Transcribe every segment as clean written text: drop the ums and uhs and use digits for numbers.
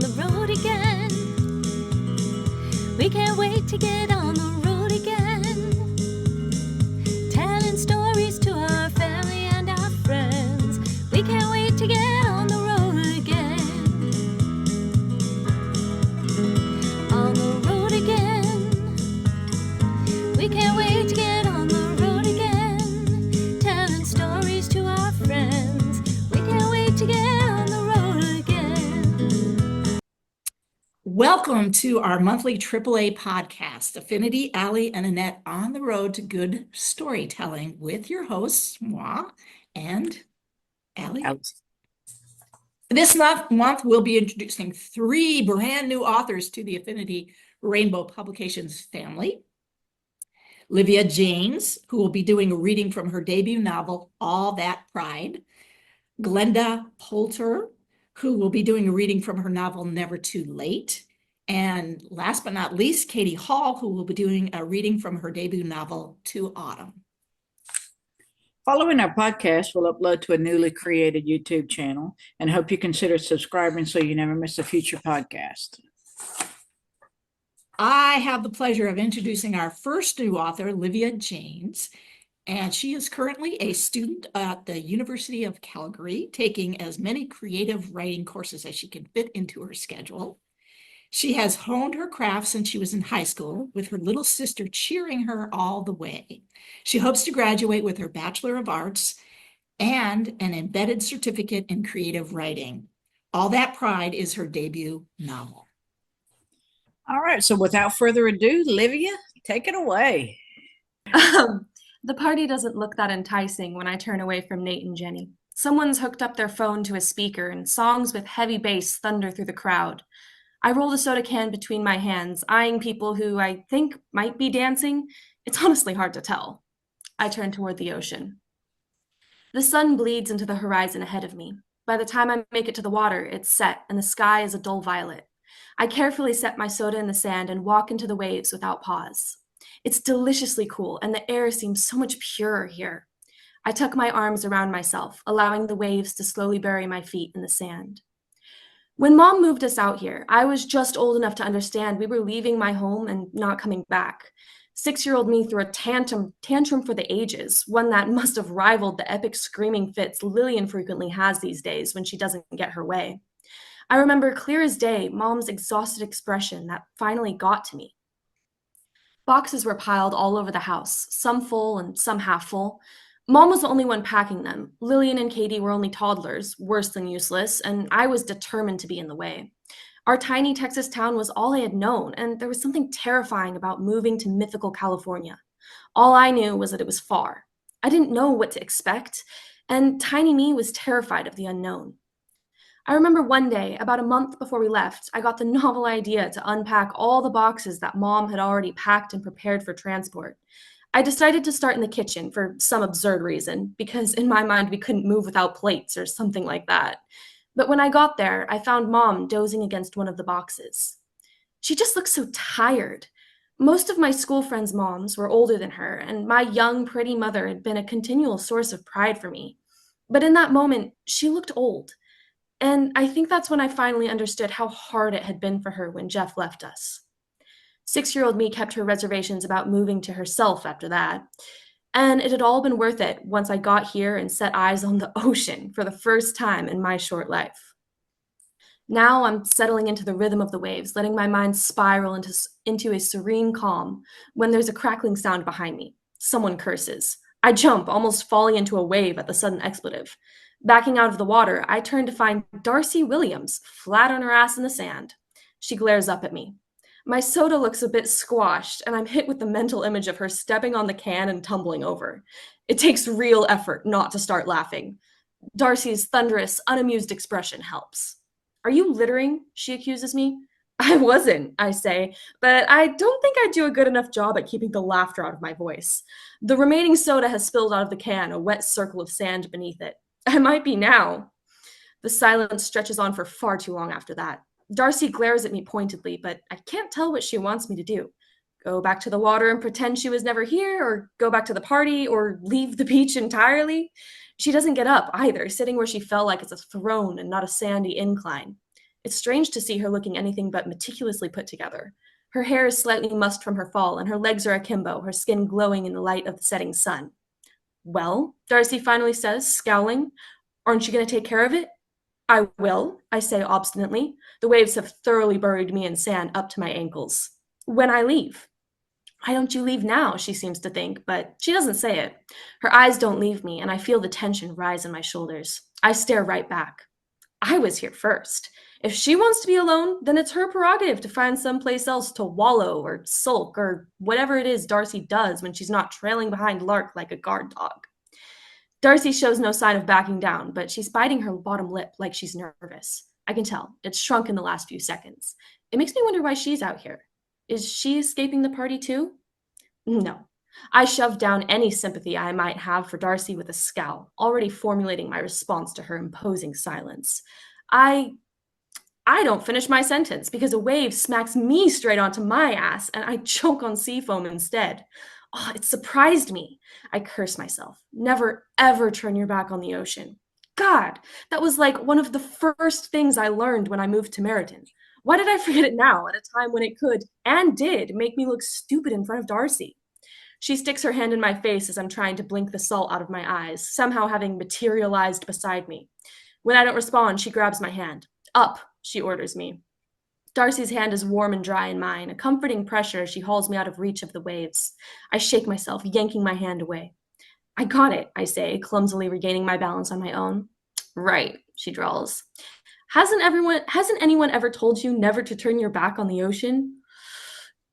the road again. We can't wait to get on the road again. Telling stories to our family and our friends. We can't wait to get on the road again. On the road again. We can't wait to get on the road again. Telling stories to our friends. We can't wait to get on the road again. Welcome to our monthly AAA podcast, Affinity, Allie, and Annette on the road to good storytelling with your hosts, moi and Allie. This month, we'll be introducing 3 brand new authors to the Affinity Rainbow Publications family. Livia James, who will be doing a reading from her debut novel, All That Pride. Glenda Poulter, who will be doing a reading from her novel, Never Too Late. And last but not least, Katie Hall, who will be doing a reading from her debut novel, To Autumn. Following our podcast, we'll upload to a newly created YouTube channel and hope you consider subscribing so you never miss a future podcast. I have the pleasure of introducing our first new author, Livia James, and she is currently a student at the University of Calgary, taking as many creative writing courses as she can fit into her schedule. She has honed her craft since she was in high school, with her little sister cheering her all the way. She hopes to graduate with her Bachelor of Arts and an embedded certificate in creative writing. All That Pride is her debut novel. All right, so without further ado, Livia, take it away. The party doesn't look that enticing when I turn away from Nate and Jenny. Someone's hooked up their phone to a speaker and songs with heavy bass thunder through the crowd. I roll the soda can between my hands, eyeing people who I think might be dancing. It's honestly hard to tell. I turn toward the ocean. The sun bleeds into the horizon ahead of me. By the time I make it to the water, it's set and the sky is a dull violet. I carefully set my soda in the sand and walk into the waves without pause. It's deliciously cool and the air seems so much purer here. I tuck my arms around myself, allowing the waves to slowly bury my feet in the sand. When Mom moved us out here, I was just old enough to understand we were leaving my home and not coming back. 6-year-old me threw a tantrum for the ages, one that must have rivaled the epic screaming fits Lillian frequently has these days when she doesn't get her way. I remember clear as day Mom's exhausted expression that finally got to me. Boxes were piled all over the house, some full and some half full. Mom was the only one packing them. Lillian and Katie were only toddlers, worse than useless, and I was determined to be in the way. Our tiny Texas town was all I had known, and there was something terrifying about moving to mythical California. All I knew was that it was far. I didn't know what to expect, and tiny me was terrified of the unknown. I remember one day, about a month before we left, I got the novel idea to unpack all the boxes that Mom had already packed and prepared for transport. I decided to start in the kitchen for some absurd reason, because in my mind we couldn't move without plates or something like that. But when I got there, I found Mom dozing against one of the boxes. She just looked so tired. Most of my school friends' moms were older than her, and my young, pretty mother had been a continual source of pride for me. But in that moment, she looked old. And I think that's when I finally understood how hard it had been for her when Jeff left us. 6-year-old me kept her reservations about moving to herself after that. And it had all been worth it once I got here and set eyes on the ocean for the first time in my short life. Now I'm settling into the rhythm of the waves, letting my mind spiral into a serene calm when there's a crackling sound behind me. Someone curses. I jump, almost falling into a wave at the sudden expletive. Backing out of the water, I turn to find Darcy Williams, flat on her ass in the sand. She glares up at me. My soda looks a bit squashed, and I'm hit with the mental image of her stepping on the can and tumbling over. It takes real effort not to start laughing. Darcy's thunderous, unamused expression helps. "Are you littering?" she accuses me. "I wasn't," I say, but I don't think I do a good enough job at keeping the laughter out of my voice. The remaining soda has spilled out of the can, a wet circle of sand beneath it. I might be now. The silence stretches on for far too long after that. Darcy glares at me pointedly, but I can't tell what she wants me to do. Go back to the water and pretend she was never here, or go back to the party, or leave the beach entirely? She doesn't get up either, sitting where she fell like it's a throne and not a sandy incline. It's strange to see her looking anything but meticulously put together. Her hair is slightly mussed from her fall, and her legs are akimbo, her skin glowing in the light of the setting sun. Well, Darcy finally says, scowling, aren't you going to take care of it? I will, I say obstinately. The waves have thoroughly buried me in sand up to my ankles. When I leave. Why don't you leave now? She seems to think, but she doesn't say it. Her eyes don't leave me, and I feel the tension rise in my shoulders. I stare right back. I was here first. If she wants to be alone, then it's her prerogative to find someplace else to wallow or sulk or whatever it is Darcy does when she's not trailing behind Lark like a guard dog. Darcy shows no sign of backing down, but she's biting her bottom lip like she's nervous. I can tell. It's shrunk in the last few seconds. It makes me wonder why she's out here. Is she escaping the party too? No. I shoved down any sympathy I might have for Darcy with a scowl, already formulating my response to her imposing silence. I don't finish my sentence because a wave smacks me straight onto my ass and I choke on sea foam instead. Oh, it surprised me. I curse myself. Never, ever turn your back on the ocean. God, that was like one of the first things I learned when I moved to Meriden. Why did I forget it now at a time when it could, and did, make me look stupid in front of Darcy? She sticks her hand in my face as I'm trying to blink the salt out of my eyes, somehow having materialized beside me. When I don't respond, she grabs my hand. Up, she orders me. Darcy's hand is warm and dry in mine, a comforting pressure as she hauls me out of reach of the waves. I shake myself, yanking my hand away. I got it, I say, clumsily regaining my balance on my own. Right, she drawls. Hasn't anyone ever told you never to turn your back on the ocean?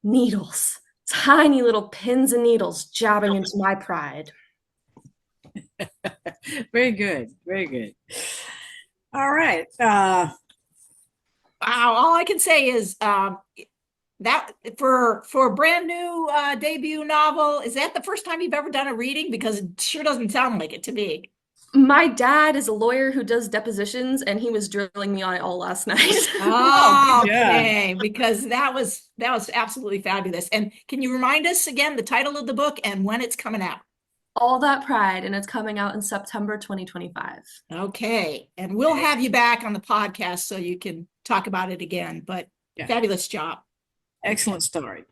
Needles. Tiny little pins and needles jabbing into my pride. Very good. Very good. All right. Wow, all I can say is that for a brand new debut novel, is that the first time you've ever done a reading? Because it sure doesn't sound like it to me. My dad is a lawyer who does depositions, and he was drilling me on it all last night. Oh, good job. okay, because that was absolutely fabulous. And can you remind us again the title of the book and when it's coming out? All That Pride, and it's coming out in September 2025. Okay, and we'll have you back on the podcast so you can talk about it again. But Yeah. fabulous job. Excellent story.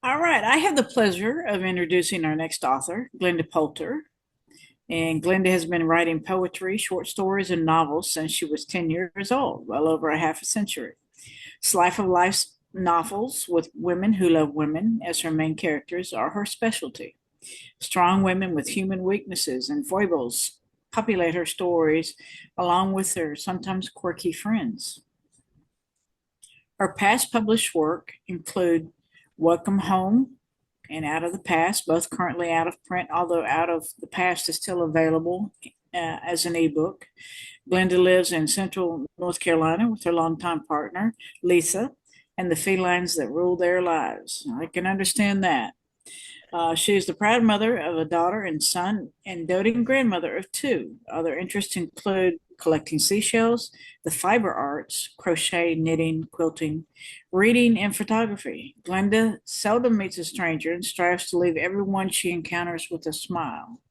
All right. I have the pleasure of introducing our next author, Glenda Poulter. And Glenda has been writing poetry, short stories, and novels since she was 10 years old, well over a half a century. Slice of life novels with women who love women as her main characters are her specialty. Strong women with human weaknesses and foibles populate her stories along with their sometimes quirky friends. Her past published work include Welcome Home and Out of the Past, both currently out of print, although Out of the Past is still available as an ebook. Glenda lives in Central North Carolina with her longtime partner, Lisa, and the felines that rule their lives. I can understand that. She is the proud mother of a daughter and son and doting grandmother of two. Other interests include collecting seashells, the fiber arts, crochet, knitting, quilting, reading, and photography. Glenda seldom meets a stranger and strives to leave everyone she encounters with a smile.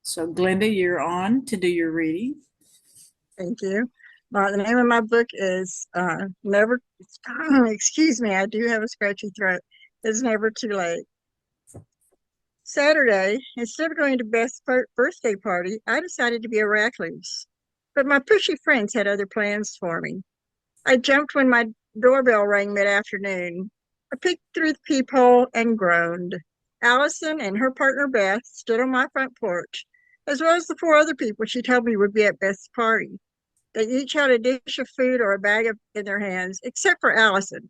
So, Glenda, you're on to do your reading. Thank you. The name of my book is Never, excuse me, I do have a scratchy throat. It's Never Too Late. Saturday, instead of going to Beth's birthday party, I decided to be a recluse. But my pushy friends had other plans for me. I jumped when my doorbell rang mid-afternoon. I peeked through the peephole and groaned. Allison and her partner Beth stood on my front porch, as well as the four other people she told me would be at Beth's party. They each had a dish of food or a bag in their hands, except for Allison,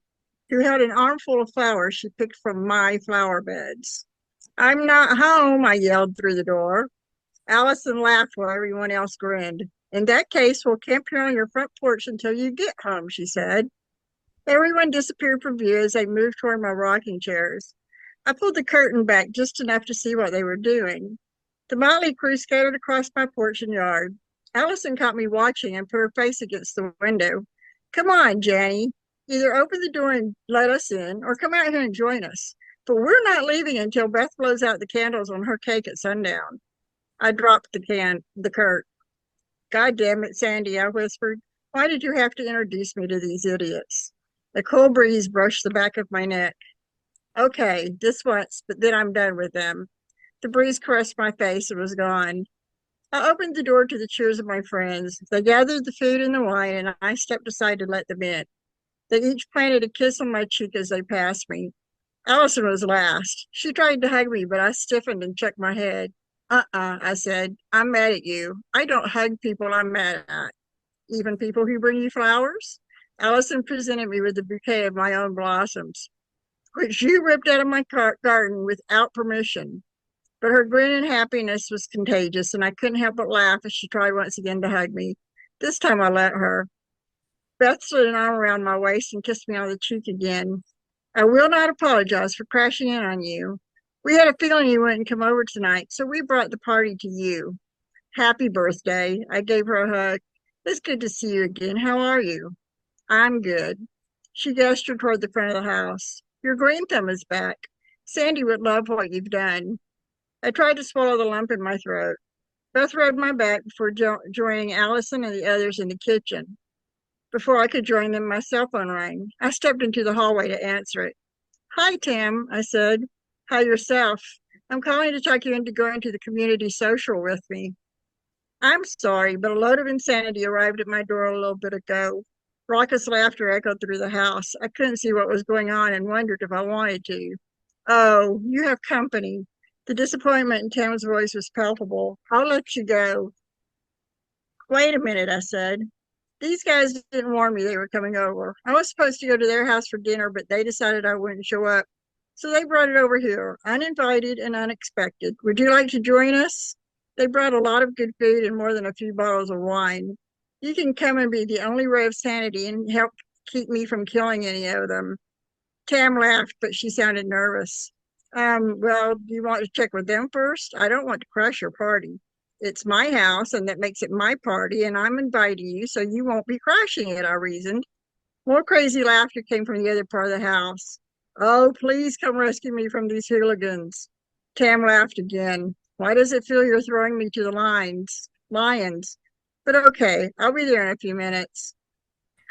who held an armful of flowers she picked from my flower beds. I'm not home, I yelled through the door. Allison laughed while everyone else grinned. In that case, we'll camp here on your front porch until you get home, she said. Everyone disappeared from view as I moved toward my rocking chairs. I pulled the curtain back just enough to see what they were doing. The motley crew scattered across my porch and yard. Allison caught me watching and put her face against the window. Come on, Janny. Either open the door and let us in, or come out here and join us. But we're not leaving until Beth blows out the candles on her cake at sundown. I dropped the curt. God damn it, Sandy, I whispered. Why did you have to introduce me to these idiots? The cool breeze brushed the back of my neck. Okay, this once, but then I'm done with them. The breeze caressed my face and was gone. I opened the door to the cheers of my friends. They gathered the food and the wine, and I stepped aside to let them in. They each planted a kiss on my cheek as they passed me. Allison was last. She tried to hug me, but I stiffened and shook my head. I said. I'm mad at you. I don't hug people I'm mad at, even people who bring you flowers. Allison presented me with a bouquet of my own blossoms, which you ripped out of my garden without permission. But her grin and happiness was contagious, and I couldn't help but laugh as she tried once again to hug me. This time I let her. Beth slid an arm around my waist and kissed me on the cheek again. I will not apologize for crashing in on you. We had a feeling you wouldn't come over tonight, so we brought the party to you. Happy birthday. I gave her a hug. It's good to see you again. How are you? I'm good. She gestured toward the front of the house. Your green thumb is back. Sandy would love what you've done. I tried to swallow the lump in my throat. Beth rubbed my back before joining Allison and the others in the kitchen. Before I could join them, my cell phone rang. I stepped into the hallway to answer it. Hi, Tam, I said. Hi yourself. I'm calling to talk you into going to the community social with me. I'm sorry, but a load of insanity arrived at my door a little bit ago. Raucous laughter echoed through the house. I couldn't see what was going on and wondered if I wanted to. Oh, you have company. The disappointment in Tam's voice was palpable. I'll let you go. Wait a minute, I said. These guys didn't warn me they were coming over. I was supposed to go to their house for dinner, but they decided I wouldn't show up. So they brought it over here, uninvited and unexpected. Would you like to join us? They brought a lot of good food and more than a few bottles of wine. You can come and be the only ray of sanity and help keep me from killing any of them. Tam laughed, but she sounded nervous. Well, do you want to check with them first? I don't want to crash your party. It's my house, and that makes it my party, and I'm inviting you, so you won't be crashing it, I reasoned. More crazy laughter came from the other part of the house. Oh, please come rescue me from these hooligans. Tam laughed again. Why does it feel you're throwing me to the lions? But okay, I'll be there in a few minutes.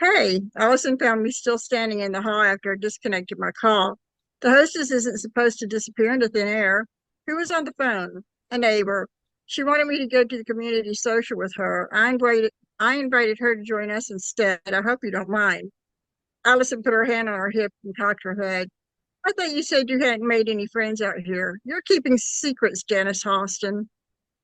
Hey, Allison found me still standing in the hall after I disconnected my call. The hostess isn't supposed to disappear into thin air. Who was on the phone? A neighbor. She wanted me to go to the community social with her. I invited her to join us instead. I hope you don't mind. Allison put her hand on her hip and cocked her head. I thought you said you hadn't made any friends out here. You're keeping secrets, Janice Halston.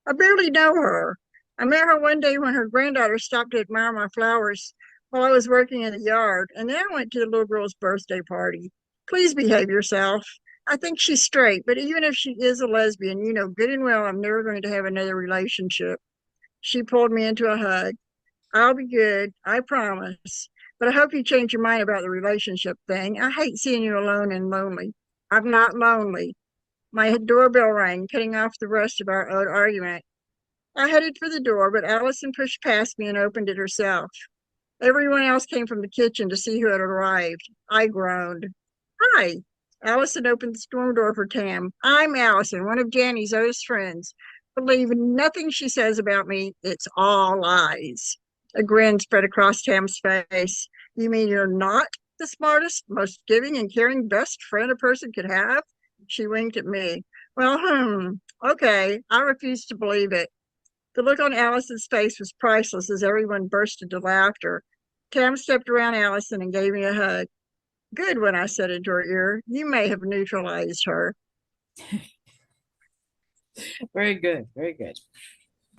I barely know her. I met her one day when her granddaughter stopped to admire my flowers while I was working in the yard, and then I went to the little girl's birthday party. Please behave yourself. I think she's straight, but even if she is a lesbian, you know good and well I'm never going to have another relationship. She pulled me into a hug. I'll be good, I promise. But I hope you change your mind about the relationship thing. I hate seeing you alone and lonely. I'm not lonely. My doorbell rang, cutting off the rest of our old argument. I headed for the door, but Allison pushed past me and opened it herself. Everyone else came from the kitchen to see who had arrived. I groaned. Hi. Allison opened the storm door for Tam. I'm Allison, one of Janny's oldest friends. Believe nothing she says about me. It's all lies. A grin spread across Tam's face. You mean you're not the smartest, most giving and caring best friend a person could have? She winked at me. Well, okay. I refuse to believe it. The look on Allison's face was priceless as everyone burst into laughter. Tam stepped around Allison and gave me a hug. Good one, I said into her ear. You may have neutralized her. Very good. Very good.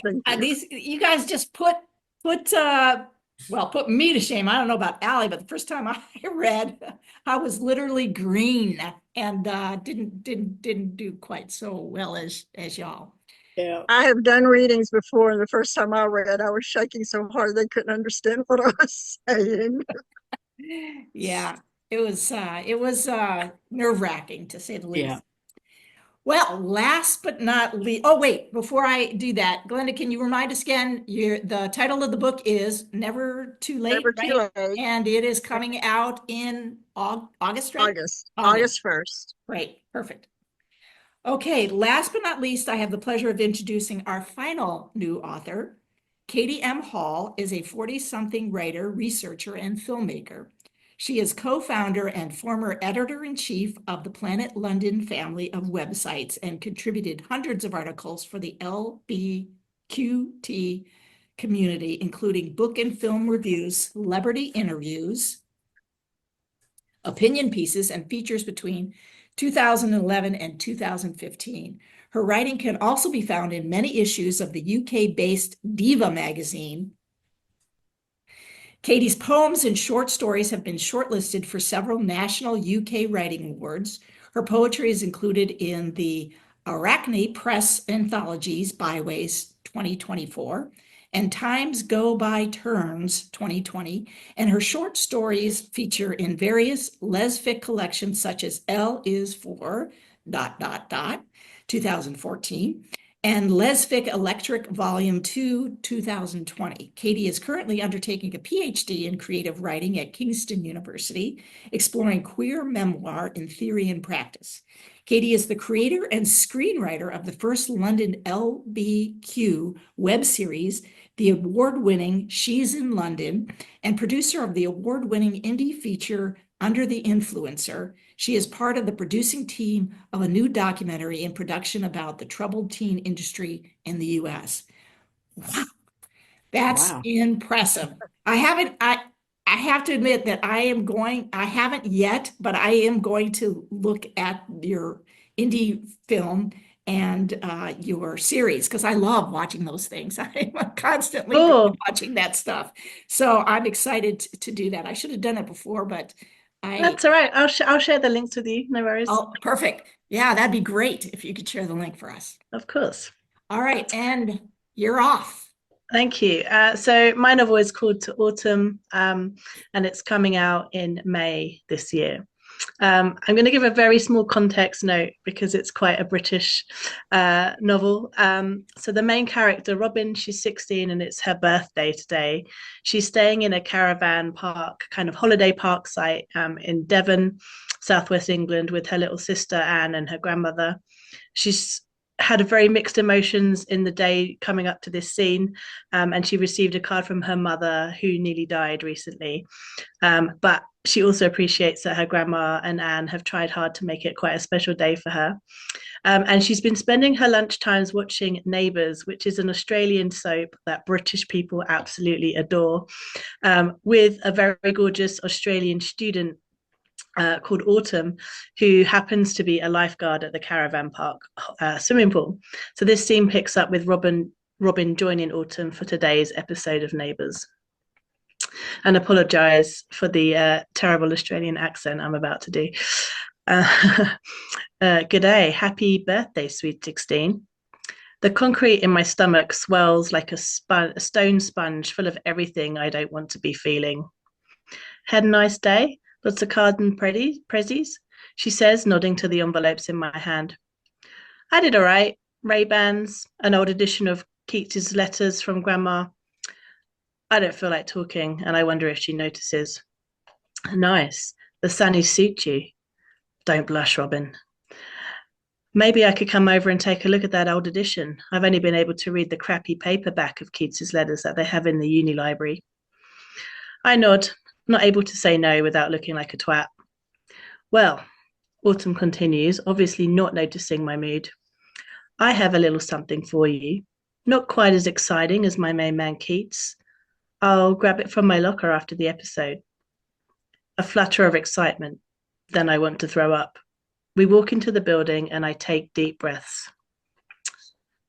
Thank you. These you guys just put me to shame. I don't know about Allie, but the first time I read, I was literally green and didn't do quite so well as y'all. Yeah. I have done readings before, and the first time I read, I was shaking so hard they couldn't understand what I was saying. Yeah, it was nerve-wracking to say the least. Yeah. Well, last but not least, oh wait, before I do that, Glenda, can you remind us again, the title of the book is Never Too Late, Never too right? late. And it is coming out in August, right? August 1st. Great, perfect. Okay, last but not least, I have the pleasure of introducing our final new author, Katie M. Hall is a 40-something writer, researcher, and filmmaker. She is co-founder and former editor-in-chief of the Planet London family of websites and contributed hundreds of articles for the LBQT community, including book and film reviews, celebrity interviews, opinion pieces, and features between 2011 and 2015. Her writing can also be found in many issues of the UK-based Diva magazine. Katie's poems and short stories have been shortlisted for several national UK writing awards. Her poetry is included in the Arachne Press Anthologies Byways 2024 and Times Go By Turns 2020, and her short stories feature in various lesfic collections such as L is for ... 2014, and Lesfic Electric Volume 2, 2020. Katie is currently undertaking a PhD in creative writing at Kingston University, exploring queer memoir in theory and practice. Katie is the creator and screenwriter of the first London LBQ web series, the award-winning She's in London, and producer of the award-winning indie feature Under the Influencer. She is part of the producing team of a new documentary in production about the troubled teen industry in the US. Wow, that's impressive. I have to admit that I haven't yet, but I am going to look at your indie film and your series because I love watching those things. I'm constantly watching that stuff. So I'm excited to do that. I should have done it before, but That's all right. I'll share the links with you. No worries. Oh, perfect. Yeah, that'd be great if you could share the link for us. Of course. All right, and you're off. Thank you. So my novel is called To Autumn, and it's coming out in May this year. I'm going to give a very small context note because it's quite a British novel. So the main character, Robin, she's 16 and it's her birthday today. She's staying in a caravan park, kind of holiday park site in Devon, southwest England, with her little sister Anne and her grandmother. She's had a very mixed emotions in the day coming up to this scene, and she received a card from her mother who nearly died recently, but she also appreciates that her grandma and Anne have tried hard to make it quite a special day for her, and she's been spending her lunch times watching Neighbours, which is an Australian soap that British people absolutely adore, with a very gorgeous Australian student called Autumn, who happens to be a lifeguard at the caravan park swimming pool. So this scene picks up with Robin joining Autumn for today's episode of Neighbours. And apologise for the terrible Australian accent I'm about to do. G'day, happy birthday, sweet 16. The concrete in my stomach swells like a stone sponge full of everything I don't want to be feeling. Had a nice day? Lots of cards and prezzies, she says, nodding to the envelopes in my hand. I did all right. Ray-Bans, an old edition of Keats's letters from Grandma. I don't feel like talking, and I wonder if she notices. Nice. The sunnies suit you. Don't blush, Robin. Maybe I could come over and take a look at that old edition. I've only been able to read the crappy paperback of Keats's letters that they have in the uni library. I nod, not able to say no without looking like a twat. Well, Autumn continues, obviously not noticing my mood. I have a little something for you. Not quite as exciting as my main man Keats. I'll grab it from my locker after the episode. A flutter of excitement. Then I want to throw up. We walk into the building and I take deep breaths.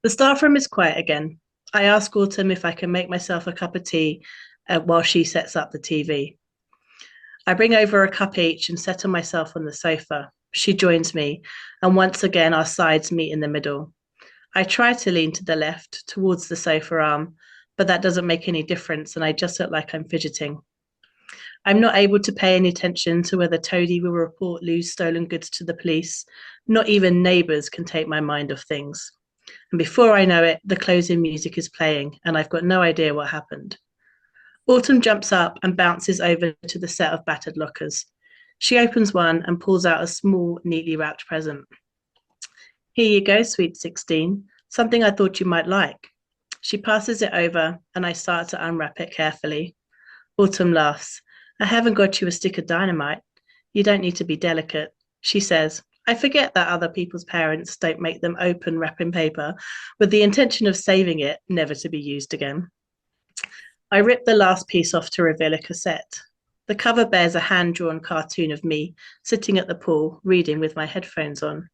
The staff room is quiet again. I ask Autumn if I can make myself a cup of tea while she sets up the TV. I bring over a cup each and settle myself on the sofa. She joins me, and once again our sides meet in the middle. I try to lean to the left, towards the sofa arm, but that doesn't make any difference, and I just look like I'm fidgeting. I'm not able to pay any attention to whether Toadie will report Lou's stolen goods to the police. Not even Neighbours can take my mind off things. And before I know it, the closing music is playing, and I've got no idea what happened. Autumn jumps up and bounces over to the set of battered lockers. She opens one and pulls out a small, neatly wrapped present. Here you go, sweet 16. Something I thought you might like. She passes it over, and I start to unwrap it carefully. Autumn laughs. I haven't got you a stick of dynamite. You don't need to be delicate. She says, I forget that other people's parents don't make them open wrapping paper with the intention of saving it, never to be used again. I rip the last piece off to reveal a cassette. The cover bears a hand-drawn cartoon of me sitting at the pool, reading with my headphones on.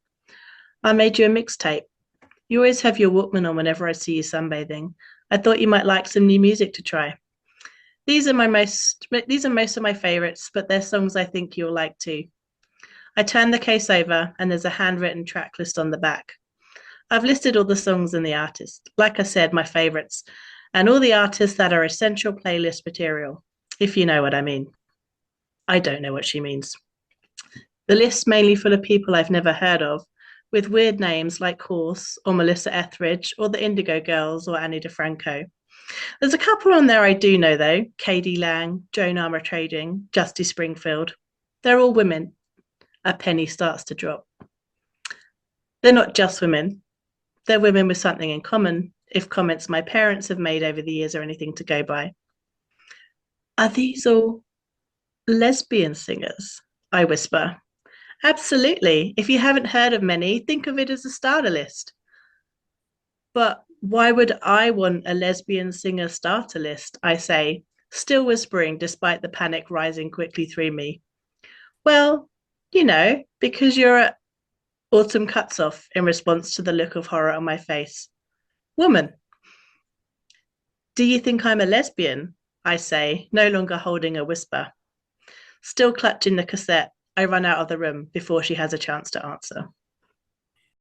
I made you a mixtape. You always have your Walkman on whenever I see you sunbathing. I thought you might like some new music to try. These are most of my favorites, but they're songs I think you'll like too. I turn the case over and there's a handwritten track list on the back. I've listed all the songs and the artists. Like I said, my favorites, and all the artists that are essential playlist material, if you know what I mean. I don't know what she means. The list's mainly full of people I've never heard of, with weird names like Horse or Melissa Etheridge or the Indigo Girls or Annie DeFranco. There's a couple on there I do know though, Katie Lang, Joan Armatrading, Justy Springfield. They're all women. A penny starts to drop. They're not just women. They're women with something in common, if comments my parents have made over the years are anything to go by. Are these all lesbian singers? I whisper. Absolutely. If you haven't heard of many, think of it as a starter list. But why would I want a lesbian singer starter list? I say, still whispering despite the panic rising quickly through me. Well, you know, because you're a... Autumn cuts off in response to the look of horror on my face. Woman. Do you think I'm a lesbian? I say, no longer holding a whisper. Still clutching the cassette, I run out of the room before she has a chance to answer.